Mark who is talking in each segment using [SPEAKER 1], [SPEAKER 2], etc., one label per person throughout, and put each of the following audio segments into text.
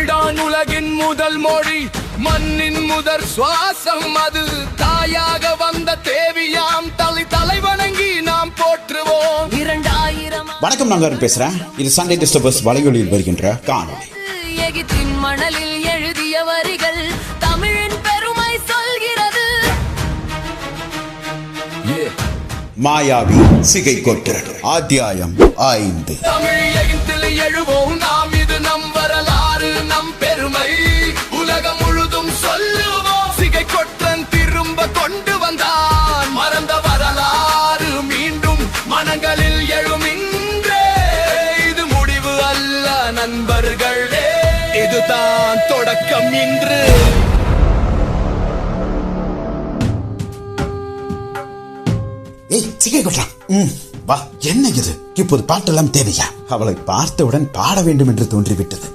[SPEAKER 1] தமிழ்தான் உலகின் முதல் மொழி, மண்ணின் முதல் சுவாசம், அது தாயாக வந்த தேவியாம் தலை வணங்கி நாம் போற்றுவோம். 2000
[SPEAKER 2] வணக்கம், நாங்க பேசுறேன். இது சண்டே டிஸ்டர்பர்ஸ் வலையொலியில் வருகின்ற காணொலி.
[SPEAKER 3] எகிப்தின் மணலில் எழுதிய வரிகள் தமிழின் பெருமை சொல்கிறது.
[SPEAKER 2] மாயாவி சிகை கொட்டுறது அத்தியாயம் 5.
[SPEAKER 1] தமிழ் எகிப்தில் எழுவோம் நாம், இது நம் வரலாறு, நம் பெருமை, உலகம் முழுதும் சொல்லுவோம். சிகை கொற்றன் திரும்ப கொண்டு வந்தான் மறந்த வரலாறு, மீண்டும் மனங்களில் எழும் இன்றே. இது முடிவு அல்ல நண்பர்களே, இதுதான் தொடக்கம் இன்று.
[SPEAKER 2] சிகை கொட்டான். வா, என்ன இது? இப்போது பாட்டெல்லாம் தேவையா? அவளை பார்த்தவுடன் பாட வேண்டும் என்று தோன்றிவிட்டது.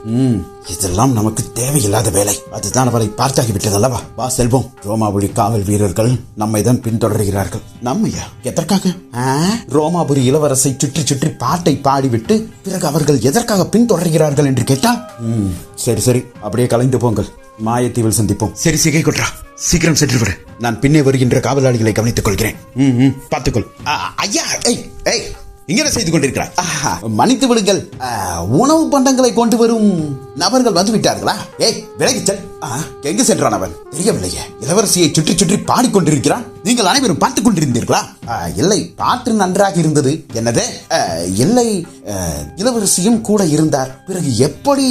[SPEAKER 2] இதெல்லாம் நமக்கு தேவையில்லாத வேலை. அதுதான் அவளை பார்த்தாகிவிட்டது அல்லவா? வா செல்வோம். ரோமாபுரி காவல் வீரர்கள் நம்மை தான் பின்தொடர்கிறார்கள். நம்மையா? எதற்காக? ரோமாபுரி இளவரசை சுற்றி சுற்றி பாட்டை பாடிவிட்டு பிறகு அவர்கள் எதற்காக பின்தொடர்கிறார்கள் என்று கேட்டால், சரி சரி, அப்படியே கலைந்து போங்கள். மாயத்தீவில் சந்திப்போம். சரி சிகை கொற்றா, சீக்கிரம் சென்று விடு. நான் பின்னே வருகின்ற காவலாளிகளை கவனித்துக் கொள்கிறேன். பார்த்துக்கொள். ஐயா, இங்கே செய்து கொண்டிருக்கிறாய். மன்னித்து விடுங்கள், உணவு பண்டங்களை கொண்டு வரும் நபர்கள் வந்து விட்டார்களா? விலகி செல். எங்கு சென்றான் அவன்? தெரியவில்லையே. இளவரசியை சுற்றி சுற்றி பாடிக்கொண்டிருக்கிறான். நீங்கள் அனைவரும் பார்த்துக் கொண்டிருந்தீர்களா? இல்லை, பாட்டு நன்றாக இருந்தது. என்னது? இல்லை, இளவரசியும் கூட இருந்தார். பிறகு எப்படி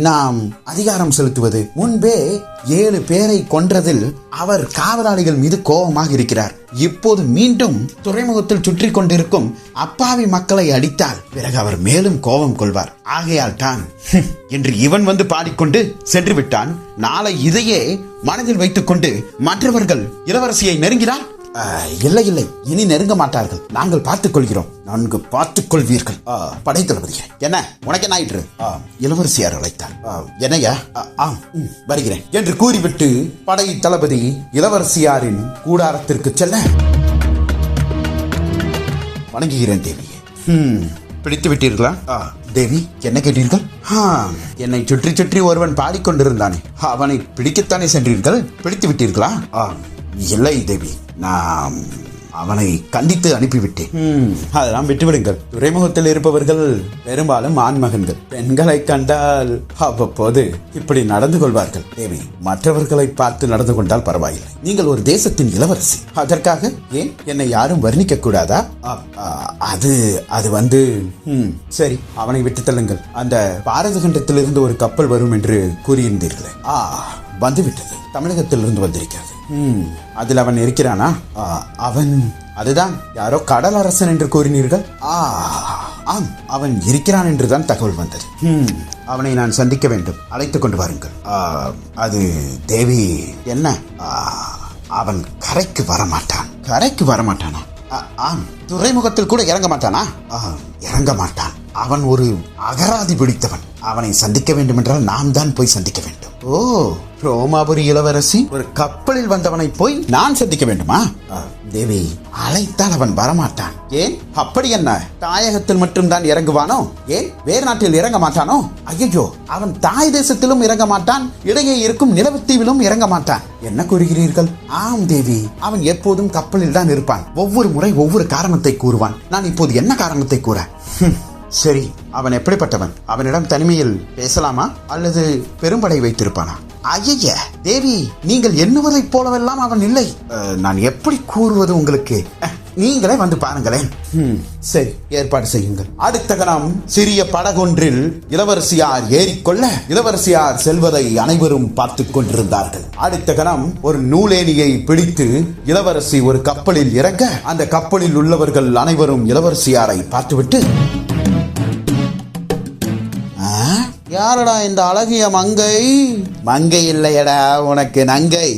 [SPEAKER 2] நாம் அதிகாரம் செலுத்துவது? முன்பே 7 பேரை கொன்றதில் அவர் காவலாளிகள் மீது கோபமாக இருக்கிறார். இப்போது மீண்டும் துறைமுகத்தில் சுற்றி கொண்டிருக்கும் அப்பாவி மக்களை அடித்தால் பிறகு அவர் மேலும் கோபம் கொள்வார். ஆகையால் தான் என்று இவன் வந்து பாடிக்கொண்டு சென்று விட்டான். நாளை இதையே மனதில் வைத்துக் கொண்டு மற்றவர்கள் இளவரசியை நெருங்கினார். இல்லை இல்லை, இனி நெருங்க மாட்டார்கள். நாங்கள் பார்த்துக் கொள்கிறோம். நன்கு பார்த்துக் கொள்வீர்கள். படைத்தளபதியே, என்ன உனக்கு என்ன ஆயிற்று? இளவரசியார் அழைத்தார். என்னையா? வருகிறேன் என்று கூறிவிட்டு படை தளபதி இளவரசியாரின் கூடாரத்திற்கு செல்ல, வணங்குகிறேன் தேவியே. பிடித்து விட்டீர்களா? தேவி, என்ன கேட்டீர்கள்? என்னை சுற்றி சுற்றி ஒருவன் பாடிக்கொண்டிருந்தானே, அவனை பிடிக்கத்தானே சென்றீர்கள்? பிடித்து விட்டீர்களா? இல்லை தேவி, நான் அவனை கண்டித்து அனுப்பிவிட்டேன். அதெல்லாம் விட்டுவிடுங்கள். துறைமுகத்தில் இருப்பவர்கள் பெரும்பாலும் ஆண்மகன்கள். பெண்களை கண்டால் அவ்வப்போது இப்படி நடந்து கொள்வார்கள். தேவி, மற்றவர்களை பார்த்து நடந்து கொண்டால் பரவாயில்லை. நீங்கள் ஒரு தேசத்தின் இளவரசி. அதற்காக ஏன் என்னை யாரும் வர்ணிக்க கூடாதா? அது வந்து சரி, அவனை விட்டு தள்ளுங்கள். அந்த பாரத கண்டத்திலிருந்து ஒரு கப்பல் வரும் என்று கூறியிருந்தீர்களே, வந்துவிட்டது. தமிழகத்திலிருந்து வந்திருக்கிறது. அதில் அவன் இருக்கிறானா? அவன் அதுதான் யாரோ கடல் அரசன் என்று கூறினீர்கள். ஆம், அவன் இருக்கிறான் என்றுதான் தகவல் வந்தது. அவனை நான் சந்திக்க வேண்டும். அழைத்துக் கொண்டு வாருங்கள். அது தேவி, என்ன? அவன் கரைக்கு வரமாட்டான். கரைக்கு வரமாட்டானா? ஆம், துறைமுகத்தில் கூட இறங்க மாட்டானா? இறங்க மாட்டான். அவன் ஒரு அகராதி பிடித்தவன். அவனை சந்திக்க வேண்டும் என்றால் நாம் தான் போய் சந்திக்க வேண்டும். ரோமாபுரி இளவரசி ஒரு கப்பலில் வந்தவனை போய் நான் சந்திக்க வேண்டுமா? தேவி, அழைத்தால் அவன் வரமாட்டான். ஏன் அப்படி என்ன? தாயகத்தில் மட்டும் தான் இறங்குவானோ? ஏன் வேறு நாட்டில் இறங்க மாட்டானோ? ஐயோ, அவன் தாய் தேசத்திலும் இறங்க மாட்டான், இடையே இருக்கும் நிலவுத்தீவிலும் இறங்க மாட்டான். என்ன கூறுகிறீர்கள்? ஆம் தேவி, அவன் எப்போதும் கப்பலில் தான் இருப்பான். ஒவ்வொரு முறை ஒவ்வொரு காரணத்தை கூறுவான். நான் இப்போது என்ன காரணத்தை கூற? சரி, அவன் எப்படிப்பட்டவன்? அவனிடம் தனிமையில் பேசலாமா அல்லது பெரும்படை வைத்திருப்பானா? ஐய தேவி, நீங்கள் எண்ணுவதைப் போலவெல்லாம் அவன் இல்லை. நான் எப்படி கூறுவது உங்களுக்கு? நீங்களே வந்து பாருங்களேன். சரி, ஏற்பாடு செய்யுங்கள். அடுத்த கணம் சிறிய படகொன்றில் இளவரசியார் ஏறிக்கொள்ள இளவரசியார் செல்வதை அனைவரும் பார்த்துக் கொண்டிருந்தார்கள். அடுத்த கணம் ஒரு நூலேணியை பிடித்து இளவரசி ஒரு கப்பலில் இறங்க அந்த கப்பலில் உள்ளவர்கள் அனைவரும் இளவரசியாரை பார்த்துவிட்டு, யாரடா இந்த அழகிய மங்கை? மங்கை இல்லையடா, உனக்கு நங்கை.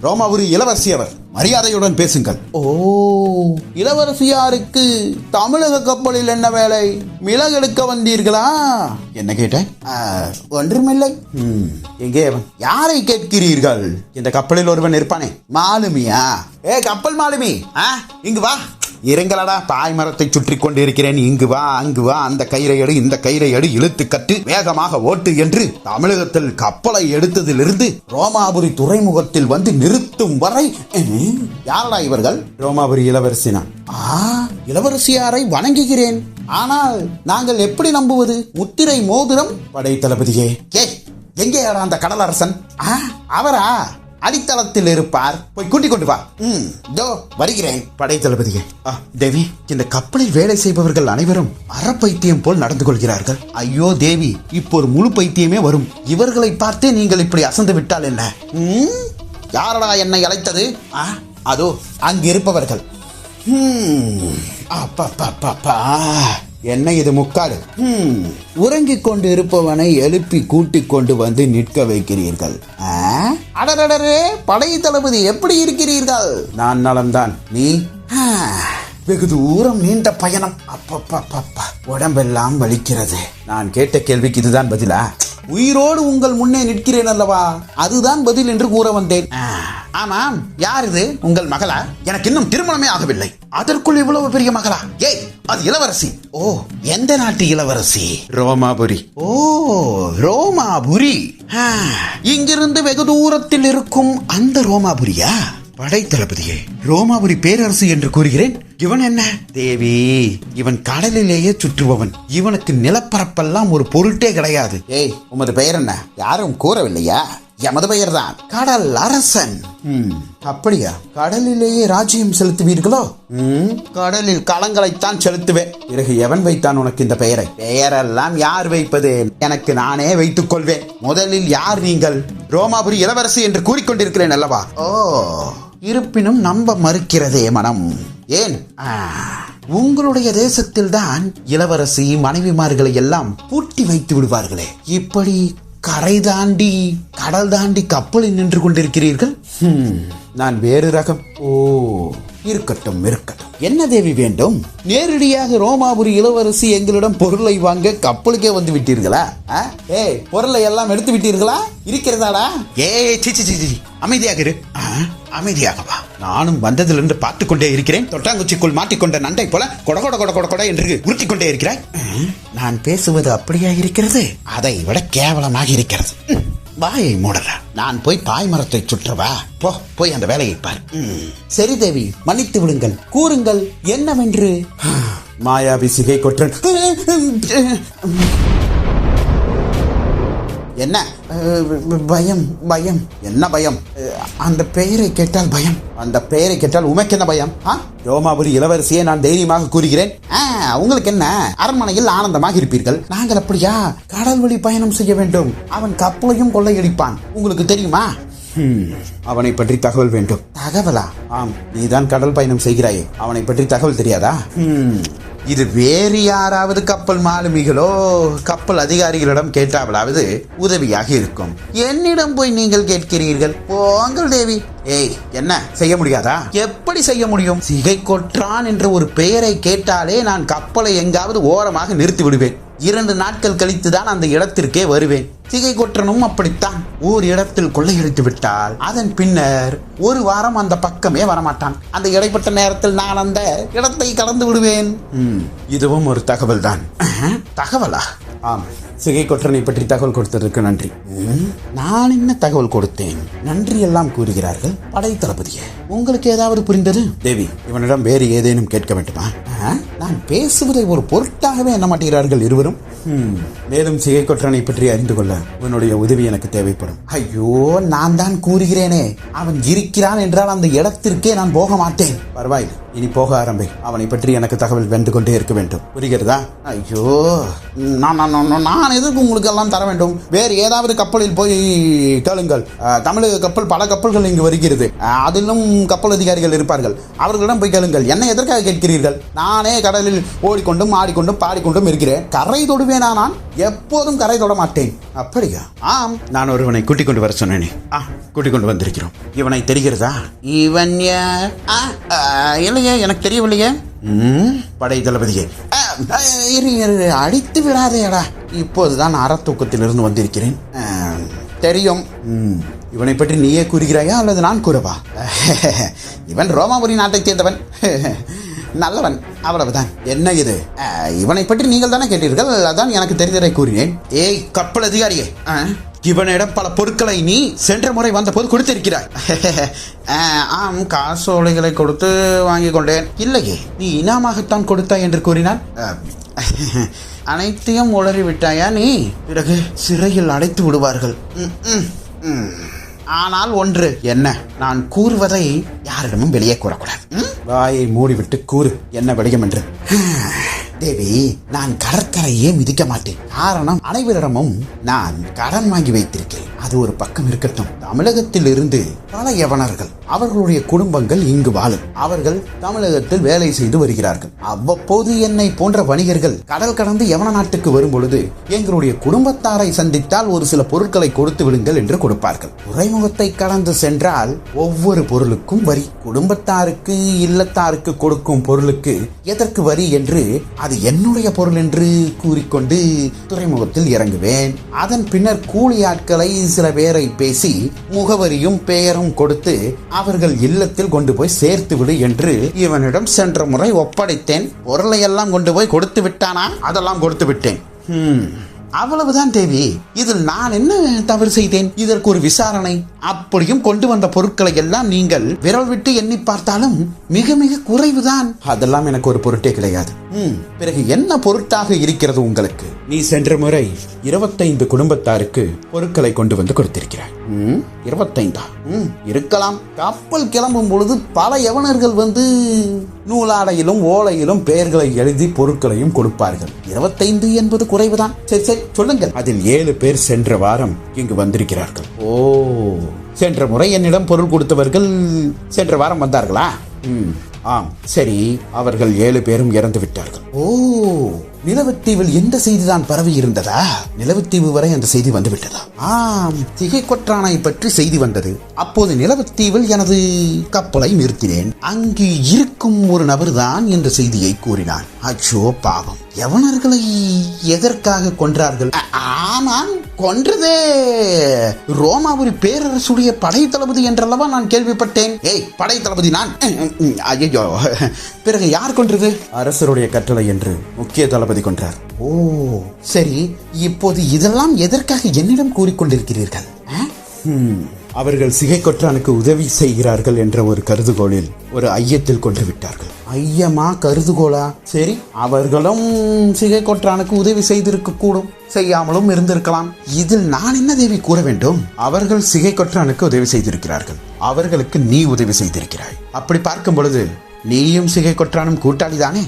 [SPEAKER 2] ரோமாபுரி இளவரசி அவர், மரியாதையுடன் பேசுங்கள். இளவரசியாருக்கு தமிழக கப்பலில் என்ன வேலை? மிளகு எடுக்க வந்தீர்களா? என்ன கேட்ட? ஒன்றுமில்லை. எங்கே அவன்? யாரை கேட்கிறீர்கள்? இந்த கப்பலில் ஒருவன் இருப்பானே, மாலுமியா? கப்பல் மாலுமி, இங்கு வா. இருங்களடா, பாய் மரத்தை சுற்றி கொண்டு இருக்கிறேன். இங்கு வா, அங்கு வா, அந்த கயிறை எடு, இந்த கயிறை எடு, இழுத்து கட்டு, வேகமாக ஓட்டு என்று தமிழகத்தில் கப்பலை எடுத்ததிலிருந்து ரோமாபுரி துறைமுகத்தில் வந்து நிறுத்தும் வரை யாரடா இவர்கள்? ரோமாபுரி இளவரசினா? இளவரசியாரை வணங்குகிறேன். ஆனால் நாங்கள் எப்படி நம்புவது? முத்திரை மோதிரம். படை தளபதியே, எங்கே அந்த கடலரசன்? அவரா? அடித்தளத்தில் இருப்பார். போய் கூட்டிக் கொண்டு வா. வருகிறேன். படை தளபதியே. தேவி, இந்த கப்பலில் வேலை செய்பவர்கள் அனைவரும் அறப்பைத்தியம் போல் நடந்து கொள்கிறார்கள். ஐயோ தேவி, இப்போ ஒரு முழு பைத்தியமே வரும். இவர்களை பார்த்தே நீங்கள் இப்படி அசந்து விட்டால் என்ன? யாரடா என்னை அழைத்தது? அதோ அங்கு இருப்பவர்கள். என்ன இது முக்காடு? உறங்கிக் கொண்டு இருப்பவனை எழுப்பி கூட்டிக் கொண்டு வந்து நிற்க வைக்கிறீர்கள். அடரடரே, படை தளபதி எப்படி இருக்கிறீர்கள்? நான் நலம்தான். நீ? வெகு தூரம் நீண்ட பயணம். அப்பப்பா, உடம்பெல்லாம் வலிக்கிறது. நான் கேட்ட கேள்விக்கு இதுதான் பதிலா? உயிரோடு உங்கள் முன்னே நிற்கிறேன் அல்லவா, அதுதான் பதில் என்று கூற வந்தேன். ஆமாம், யார் இது? உங்கள் மகளா? எனக்கு இன்னும் திருமணமே ஆகவில்லை, அதற்குள் இவ்வளவு பெரிய மகளா? ஏய், அது இளவரசி. ஓ, எந்த நாட்டு இளவரசி? ரோமாபுரி. ஓ, ரோமாபுரி. இங்கிருந்து வெகு தூரத்தில் இருக்கும் அந்த ரோமாபுரியா? படை தளபதியே, ரோமாபுரி பேரரசு என்று கூறுகிறேன். இவன் என்ன? தேவி, இவன் கடலிலேயே சுற்றுபவன். இவனுக்கு நிலப்பரப்பெல்லாம் ஒரு பொருட்டே கிடையாது. ஏய், உமது பெயர் என்ன? யாரும் கூறவில்லையா? எமது பெயர் தான் கடல் அரசன். அப்படியா? கடலிலேயே ராஜ்யம் செலுத்துவீர்களோ? கடலில் களங்களைத்தான் செலுத்துவேன். பிறகு எவன் வைத்தான் உனக்கு இந்த பெயரை? பெயரெல்லாம் யார் வைப்பது? எனக்கு நானே வைத்துக் கொள்வேன். முதலில் யார் நீங்கள்? ரோமாபுரி இளவரசி என்று கூறிக்கொண்டிருக்கிறேன் அல்லவா? ஓ, இருப்பினும் நம்ப மறுக்கிறதே மனம். ஏன்? உங்களுடைய தேசத்தில் தான் இளவரசி மனைவிமார்களை எல்லாம் பூட்டி வைத்து விடுவார்களே. இப்படி கரை தாண்டி கடல் தாண்டி கப்பலில் நின்று கொண்டிருக்கிறீர்கள். நான் வேறு ரகம். ஓ, இருக்கட்டும். என்ன தேவி வேண்டும்? நேரடியாக ரோமாபுரி இளவரசி எங்களிடம் பொருளை வாங்க கப்பலுக்கே வந்து விட்டீர்களா? பொருளை எல்லாம் எடுத்து விட்டீர்களா? இருக்கிறதாடா? அமைதியாக இரு. அமைதியாகவா? நானும் வந்ததிலிருந்து பார்த்து கொண்டே இருக்கிறேன். தொட்டாங்குச்சிக்குள் மாட்டிக்கொண்ட நண்டை போல கொட என்று உருட்டி கொண்டே இருக்கிறாய். நான் பேசுவது அப்படியா இருக்கிறது? அதை விட கேவலமாக இருக்கிறது. வாயை மூடல. நான் போய் பாய் மரத்தை சுற்றவா? போய் அந்த வேலையை பார். சரி தேவி, மன்னித்து விடுங்கள். கூறுங்கள் என்னவென்று. மாயாவி சிகை கொற்றன். என்ன பயம்? என்ன பயம்? அந்த பெயரை கேட்டால் பயம். அந்த பெயரை கேட்டால் உமக்கு என்ன பயம்? ரோமாபுரி இளவரசியை நான் தைரியமாக கூறுகிறேன். உங்களுக்கு என்ன? அரண்மனையில் ஆனந்தமாக இருப்பீர்கள். நாங்கள் அப்படியா? கடல் வழி பயணம் செய்ய வேண்டும். அவன் கப்பலையும் கொள்ளையடிப்பான். உங்களுக்கு தெரியுமா? அவனை பற்றி தகவல் வேண்டும். தகவலா? ஆம், நீதான் கடல் பயணம் செய்கிறாயே, அவனை பற்றி தகவல் தெரியாதா? இது வேறு யாராவது கப்பல் மாலுமிகளோ கப்பல் அதிகாரிகளிடம் கேட்டாவலாவது உதவியாக இருக்கும். என்னிடம் போய் நீங்கள் கேட்கிறீர்கள்? போங்கள் தேவி. ஏய், என்ன செய்ய முடியாதா? எப்படி செய்ய முடியும்? சிகை கொற்றான் என்ற ஒரு பெயரை கேட்டாலே நான் கப்பலை எங்காவது ஓரமாக நிறுத்தி விடுவேன். 2 நாட்கள் கழித்துதான் அந்த இடத்திற்கே வருவேன். சிகை கொற்றனும் அப்படித்தான். ஓர் இடத்தில் கொள்ளையடித்து விட்டால் அதன் பின்னர் 1 வாரம் அந்த பக்கமே வரமாட்டான். அந்த இடைப்பட்ட நேரத்தில் நான் அந்த இடத்தை கடந்து விடுவேன். இதுவும் ஒரு தகவல் தான். தகவலா? ஆம், சிகை கொற்றனை பற்றி தகவல் கொடுத்ததற்கு நன்றி. நான் என்ன தகவல் கொடுத்தேன்? நன்றி எல்லாம் கூறுகிறார்கள். படை தளபதியே, உங்களுக்கு ஏதாவது புரிந்தது? தேவி, இவனிடம் வேறு ஏதேனும் கேட்க வேண்டுமா? நான் பேசுவதை ஒரு பொருட்டாகவே எண்ண மாட்டேங்கிறார்கள் இருவரும். மேலும் சிகை கொற்றனை பற்றி அறிந்து கொள்ள உன்னுடைய உதவி எனக்கு தேவைப்படும். ஐயோ, நான் தான் கூறுகிறேனே, அவன் இருக்கிறான் என்றால் அந்த இடத்திற்கே நான் போக மாட்டேன். பரவாயில்லை, இனி போக ஆரம்பி. அவனை பற்றி எனக்கு தகவல் வென்று கொண்டே இருக்க வேண்டும். புரிகிறதா? ஐயோ, நான் எதுக்கு உங்களுக்கு எல்லாம் தர வேண்டும்? வேறு ஏதாவது கப்பலில் போய் கேளுங்கள். தமிழக கப்பல், பல கப்பல்கள் இங்கு வருகிறது. அதிலும் கப்பல் அதிகாரிகள் இருப்பார்கள். அவர்களிடம் போய் கேளுங்கள். என்ன எதற்காக கேட்கிறீர்கள்? நானே கடலில் ஓடிக்கொண்டும் ஆடிக்கொண்டும் பாடிக்கொண்டும் இருக்கிறேன். கரை தொடுவேனா? நான் எப்போதும் கரை தொட மாட்டேன். அப்படியா? ஆம், நான் ஒருவனை கூட்டிக் கொண்டு வர சொன்னேனே. கூட்டிக் கொண்டு வந்திருக்கிறோம். இவனை தெரிகிறதா? இவன் இல்லையே, எனக்கு தெரியவில்லையே. படை தளபதியே, அடித்து விடாதேடா. இப்போதுதான் அறத்தூக்கத்திலிருந்து வந்திருக்கிறேன். தெரியும். இவனை பற்றி நீயே கூறுகிறாயா அல்லது நான் கூறவா? இவன் ரோமாபுரி நாட்டை சேர்ந்தவன். நல்லவன், அவ்வளவுதான். என்ன இது? இவனை பற்றி நீங்கள் தானே கேட்டீர்கள், அதான் எனக்கு தெரிந்ததை கூறினேன். ஏய் கப்பல் அதிகாரியே, இவனிடம் பல பொருட்களை நீ சென்ற முறை வந்த போது கொடுத்திருக்கிறாய். ஆம், காசோலைகளை கொடுத்து வாங்கி கொண்டேன். இல்லையே, நீ இனாமாகத்தான் கொடுத்தாய் என்று கூறினான். அனைத்தையும் உளறி விட்டாயா நீ? பிறகு சிறையில் அடைத்து விடுவார்கள். ஆனால் ஒன்று, என்ன? நான் கூறுவதை யாரிடமும் வெளியே கூறக்கூடாது. வாயை மூடிவிட்டு கூறு, என்ன விடயம் என்று. தேவி, நான் கடற்கரையே மிதிக்க மாட்டேன். காரணம், அனைவரிடமும் நான் கடன் வாங்கி வைத்திருக்கிறேன். அது ஒரு பக்கம் இருக்கட்டும். தமிழகத்தில் இருந்து பல யவனர்கள், அவர்களுடைய குடும்பங்கள் இங்கு வாழும். அவர்கள் தமிழகத்தில் வேலை செய்து வருகிறார்கள். அவ்வப்போது என்னை போன்ற வணிகர்கள் கடல் கடந்து யவன நாட்டுக்கு வரும் பொழுது எங்களுடைய குடும்பத்தாரை சந்தித்தால் ஒரு சில பொருட்களை கொடுத்து விடுங்கள் என்று கொடுப்பார்கள். துறைமுகத்தை கடந்து சென்றால் ஒவ்வொரு பொருளுக்கும் வரி. குடும்பத்தாருக்கு இல்லத்தாருக்கு கொடுக்கும் பொருளுக்கு எதற்கு வரி என்று, அது என்னுடைய பொருள் என்று கூறிக்கொண்டு துறைமுகத்தில் இறங்குவேன். அதன் பின்னர் கூலி ஆட்களை சில பேரை பேசி முகவரியும் பெயரும் கொடுத்து அவர்கள் இல்லத்தில் கொண்டு போய் சேர்த்து விடு என்று இவனிடம் சென்ற முறை ஒப்படைத்தேன். பொருளை எல்லாம் கொண்டு போய் கொடுத்து விட்டானா? அதெல்லாம் கொடுத்து விட்டேன். அவ்வளவுதான் தேவி. இதில் நான் என்ன தவறு செய்தேன்? இதற்கு ஒரு விசாரணை. அப்படியும் கொண்டு வந்த பொருட்களை எல்லாம் நீங்கள் விரல் விட்டு எண்ணி பார்த்தாலும் மிக மிக குறைவுதான். அதெல்லாம் எனக்கு ஒரு பொருட்டே கிடையாது. பிறகு என்ன பொருட்டாக இருக்கிறது உங்களுக்கு? நீ சென்ற முறை 25 குடும்பத்தாருக்கு பொருட்களை கொண்டு வந்து கொடுத்திருக்கிறாய். 25 இருக்கலாம். கப்பல் கிளம்பும் பொழுது பல யவனர்கள் வந்து நூலாடையிலும் ஓலையிலும் பெயர்களை எழுதி பொருட்களையும் கொடுப்பார்கள். 25 என்பது குறைவுதான். சரி சரி, சொல்லுங்கள். அதில் 7 பேர் சென்ற வாரம் இங்கு வந்திருக்கிறார்கள். ஓ, சென்ற முறை என்னிடம் பொருள் கொடுத்தவர்கள் சென்ற வாரம் வந்தார்களா? ஆம், சரி. அவர்கள் 7 பேரும் இறந்து விட்டார்கள். ஓ, நிலவுத்தீவில் எந்த செய்திதான் பரவி இருந்ததா? நிலவுத்தீவு வரை அந்த செய்தி வந்துவிட்டதா? ஆம், திகை கொற்றானை பற்றி செய்தி வந்தது. அப்போது நிலவுத்தீவில் எனது கப்பலை நிறுத்தினேன். அங்கு இருக்கும் ஒரு நபர் தான் என்ற செய்தியை கூறினான். அச்சோ பாவம், யவனர்களை எதற்காக கொன்றார்கள்? ஆமாம், கொன்றதே ரோமாபுரி பேரரசுடைய படை தளபதி என்றல்லவா நான் கேள்விப்பட்டேன். ஏய், படை தளபதி நான்? ஐயோ, பிறகு யார் கொன்றது? அரசருடைய கட்டளை என்று முக்கிய தளபதி கொன்றார். ஓ சரி, இப்போது இதெல்லாம் எதற்காக என்னிடம் கூறிக்கொண்டிருக்கிறீர்கள்? அவர்கள் சிகை கொற்றானுக்கு உதவி செய்கிறார்கள் என்ற ஒரு கருதுகோளில் ஒரு ஐயத்தில் கொன்று விட்டார்கள். ஐயமா கருதுகோளா? சரி, அவர்களும் சிகை கொற்றானுக்கு உதவி செய்திருக்க கூடும், செய்யாமலும் இருந்திருக்கலாம். இதில் நான் என்ன தேவி கூற வேண்டும்? அவர்கள் சிகை கொற்றானுக்கு உதவி செய்திருக்கிறார்கள், அவர்களுக்கு நீ உதவி செய்திருக்கிறாய். அப்படி பார்க்கும் பொழுது நீயும் சிகை கொற்றானும் கூட்டாளி தானே?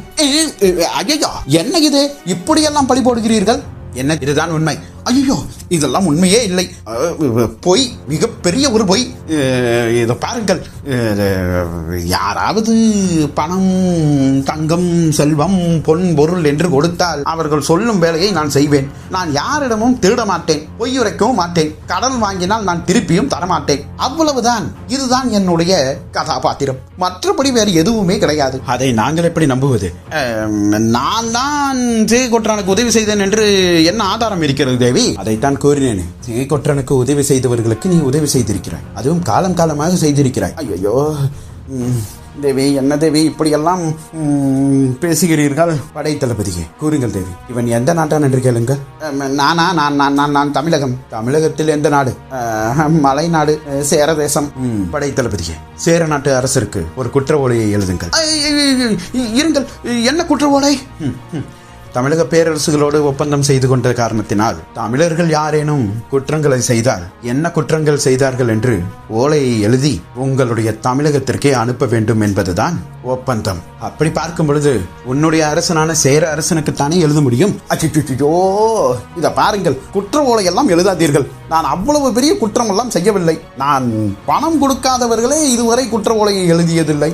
[SPEAKER 2] ஐயோ, என்ன இது? இப்படியெல்லாம் பழி போடுகிறீர்கள். என்ன, இதுதான் உண்மை? ஐயோ, இதெல்லாம் உண்மையே இல்லை. பொய், மிகப்பெரிய ஒரு பொய். இதை பாருங்கள், யாராவது பணம், தங்கம், செல்வம், பொன், பொருள் என்று கொடுத்தால் அவர்கள் சொல்லும் வேலையை நான் செய்வேன். நான் யாரிடமும் திருட மாட்டேன், பொய்யுரைக்கவும் மாட்டேன். கடன் வாங்கினால் நான் திருப்பியும் தரமாட்டேன். அவ்வளவுதான். இதுதான் என்னுடைய கதாபாத்திரம். மற்றபடி வேறு எதுவுமே கிடையாது. அதை நாங்கள் எப்படி நம்புவது? நான் தான் சிகை கொற்றானுக்கு உதவி செய்தேன் என்று என்ன ஆதாரம் இருக்கிறது தேவி? அதைத்தான் கூறினேன். சிகை கொற்றனுக்கு உதவி செய்தவர்களுக்கு நீ உதவி செய்திருக்கிறாய், அதுவும் காலம் காலமாக செய்திருக்கிறாய். ஐயோ தேவி, என்ன தேவி இப்படியெல்லாம் பேசுகிறீர்கள்? படை தளபதியே, கூறுங்கள் தேவி, இவன் எந்த நாட்டான் என்று கேளுங்கள். நானா? நான் தமிழகம். தமிழகத்தில் எந்த நாடு? மலைநாடு, சேர தேசம். படை தளபதியே, சேர நாட்டு அரசருக்கு ஒரு குற்ற ஓலையை எழுதுங்கள். இருங்கள், என்ன குற்ற ஓலை? தமிழக பேரரசுகளோடு ஒப்பந்தம் செய்து கொண்ட காரணத்தினால் தமிழர்கள் யாரேனும் குற்றங்களை செய்தால் என்ன குற்றங்கள் செய்தார்கள் என்று ஓலையை எழுதி உங்களுடைய தமிழகத்திற்கே அனுப்ப வேண்டும் என்பதுதான் ஒப்பந்தம். அப்படி பார்க்கும் பொழுது உன்னுடைய அரசனான சேர அரசனுக்குத்தானே எழுத முடியும். அச்சோ, இத பாருங்கள், குற்ற ஓலையெல்லாம் எழுதாதீர்கள். நான் அவ்வளவு பெரிய குற்றம் எல்லாம் செய்யவில்லை. நான் பணம் கொடுக்காதவர்களே இதுவரை குற்ற ஓலையை எழுதியதில்லை.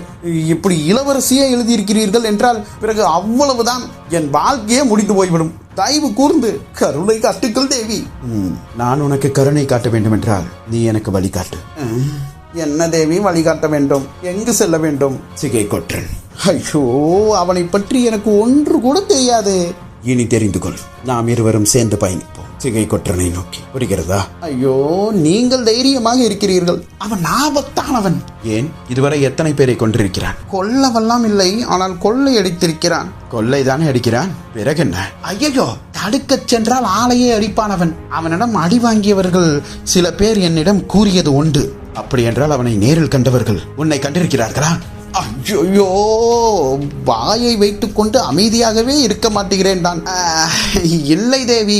[SPEAKER 2] இப்படி இளவரசியே எழுதியிருக்கிறீர்கள் என்றால் பிறகு அவ்வளவுதான், என் வாழ்க்கையே முடிந்து போய்விடும். தயவு கூர்ந்து கருணை காட்டுங்கள் தேவி. நான் உனக்கு கருணை காட்ட வேண்டும் என்றால் நீ எனக்கு வழிகாட்டு. என்ன தேவி வழிகாட்ட வேண்டும்? எங்கு செல்ல வேண்டும்? சிகை கொற்றன். ஐயோ, அவனை பற்றி எனக்கு ஒன்று கூட தெரியாது. இனி தெரிந்து கொள். நாம் இருவரும் சேர்ந்து பயணிப்போம் சிகை கொற்றனை நோக்கி. புரிகிறதா? ஐயோ, நீங்கள் தைரியமாக இருக்கிறீர்கள். அவன் ஆபத்தானவன். ஏன், இதுவரை எத்தனை பேரை கொண்டிருக்கிறான்? கொல்லவெல்லாம் இல்லை, ஆனால் கொள்ளை அடித்திருக்கிறான். கொள்ளை தானே அடிக்கிறான், பிறகு என்ன? ஐயோ, தடுக்கச் சென்றால் ஆளையே அடிப்பானவன். அவனிடம் அடி வாங்கியவர்கள் சில பேர் என்னிடம் கூறியது உண்டு. அப்படி என்றால் அவனை நேரில் கண்டவர்கள் உன்னை கண்டிருக்கிறார்களா? ஐயோ, வாயை வைத்துக் கொண்டு அமைதியாகவே இருக்க மாட்டேங்கிறேன் நான். இல்லை தேவி,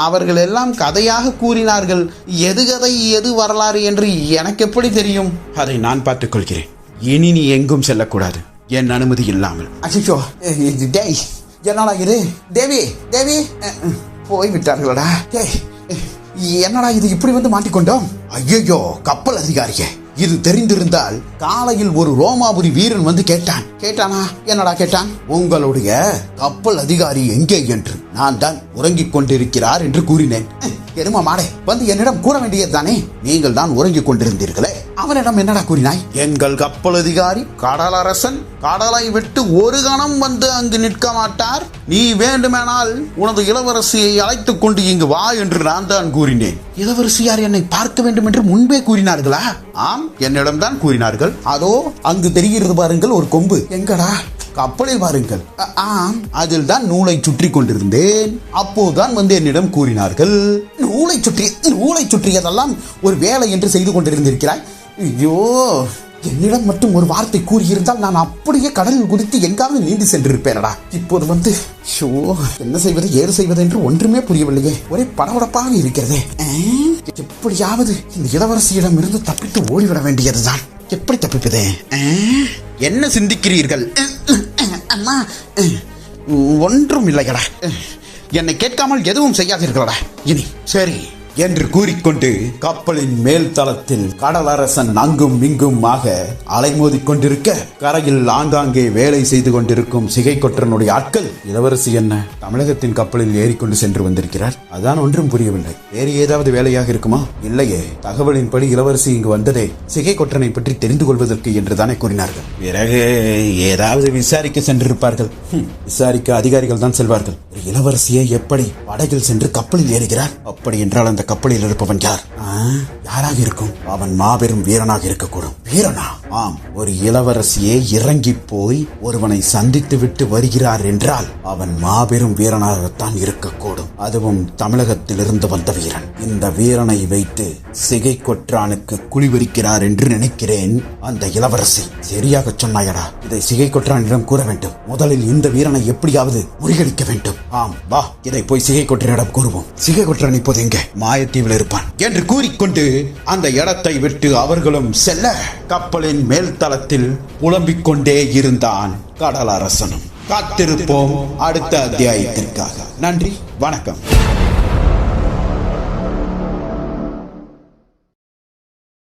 [SPEAKER 2] அவர்கள் எல்லாம் கதையாக கூறினார்கள். எது கதை எது வரலாறு என்று எனக்கு எப்படி தெரியும்? அதை நான் பார்த்துக் கொள்கிறேன். இனி நீ எங்கும் செல்லக்கூடாது என் அனுமதி இல்லாமல். ஐயோ, டேய், என்னடா இது? தேவி, தேவி, போய்விட்டார்களடா. என்னடா இது, இப்படி வந்து மாட்டிக்கொண்டோம்? ஐயோ, கப்பல் அதிகாரியே, இது தெரிந்திருந்தால் காலையில் ஒரு ரோமாபுரி வீரன் வந்து கேட்டானா? என்னடா கேட்டான்? உங்களுடைய கப்பல் அதிகாரி எங்கே என்று. நான் தான் உறங்கிக் கொண்டிருக்கிறார் என்று கூறினேன். எருமா மாடே, வந்து என்னிடம் கூற வேண்டியது தானே? நீங்கள் தான் உறங்கிக் கொண்டிருந்தீர்களே, அவனிடம் என்னடா கூறினாய்? எங்கள் கப்பல் அதிகாரி கடலரசன் கடலை விட்டு ஒரு கணம் வந்து அங்கு நிற்க மாட்டார். நீ வேண்டுமானால் உனது இளவரசியை அழைத்துக் கொண்டு இங்கு வா என்று நான் தான் கூறினேன். இளவரசியார் என்னை பார்க்க வேண்டும் என்று முன்பே கூறினார்களா? ஆம், என்னிடம் தான் கூறினார்கள். அதோ அங்கு தெரிகிறது பாருங்கள் ஒரு கொம்பு. எங்கடா? கப்பலில் பாருங்கள். ஆம், அதில் தான் நூலை சுற்றி கொண்டிருந்தேன். அப்போதுதான் வந்து என்னிடம் கூறினார்கள். நூலை சுற்றியதெல்லாம் ஒரு வேலை என்று செய்து கொண்டிருந்திருக்கிறாய். ஐயோ, என்னிடம் மட்டும் ஒரு வார்த்தை கூறியிருந்தால் நான் அப்படியே கடலில் குதித்து எங்காவது நீந்தி சென்றிருப்பேனடா. இப்போது வந்து என்ன செய்வது ஏது செய்வது என்று ஒன்றுமே புரியவில்லையே. ஒரே படபடப்பாக இருக்கிறதே. எப்படியாவது இந்த இளவரசியிடம் இருந்து தப்பித்து ஓடிவிட வேண்டியதுதான். எப்படி தப்பிப்பதே? என்ன சிந்திக்கிறீர்கள்? அம்மா, ஒன்றும் இல்லையடா. என்னை கேட்காமல் எதுவும் செய்யாதீர்களடா. இனி சரி என்று கூறிக்கொண்டு கப்பலின் மேல் தளத்தில் கடலரசன் அங்கும் இங்குமாக அலைமோதிக் கொண்டிருக்க, கரையில் ஆங்காங்கே வேலை செய்து கொண்டிருக்கும் சிகை கொற்றனுடைய ஆட்கள், இளவரசி என்ன தமிழகத்தின் கப்பலில் ஏறிக்கொண்டு சென்று வந்திருக்கிறார், அதான் ஒன்றும் புரியவில்லை. வேறு ஏதாவது வேலையாக இருக்குமா? இல்லையே, தகவலின்படி இளவரசி இங்கு வந்ததே சிகை கொற்றனை பற்றி தெரிந்து கொள்வதற்கு என்று தானே கூறினார்கள். பிறகு ஏதாவது விசாரிக்க சென்றிருப்பார்கள். விசாரிக்க அதிகாரிகள் தான் செல்வார்கள். இளவரசியை எப்படி படகில் சென்று கப்பலில் ஏறுகிறார்? அப்படி என்றால் அந்த கப்பலில் இருப்பவன் யார்? யாராக இருக்கும்? அவன் மாபெரும் வீரனாக இருக்கக்கூடும். வீரனா? ஆம், ஒரு இளவரசியே இறங்கி போய் ஒருவனை சந்தித்து விட்டு வருகிறார் என்றால் அவன் மாபெரும் வீரனாகத்தான் இருக்கக்கூடும். அதுவும் தமிழகத்திலிருந்து வந்த வீரன். இந்த வீரனை வைத்து சிகை கொற்றானுக்கு குழிவிரிக்கிறார் என்று நினைக்கிறேன் அந்த இளவரசி. சரியாக சொன்னாயடா. இதை சிகை கொற்றானிடம் கூற வேண்டும். முதலில் இந்த வீரனை எப்படியாவது முறியடிக்க வேண்டும். ஆம், வா, இதை போய் சிகை கொற்றனிடம் கூறுவோம். சிகை கொற்றன் இப்போது எங்கே? மாயத்தீவில் இருப்பான் என்று கூறிக்கொண்டு அந்த இடத்தை விட்டு அவர்களும் செல்ல, கப்பலின் மேல் தளத்தில் புலம்பிக் கொண்டே இருந்தான் கடலரசனும். காத்திருப்போம் அடுத்த அத்தியாயத்திற்காக. நன்றி, வணக்கம்.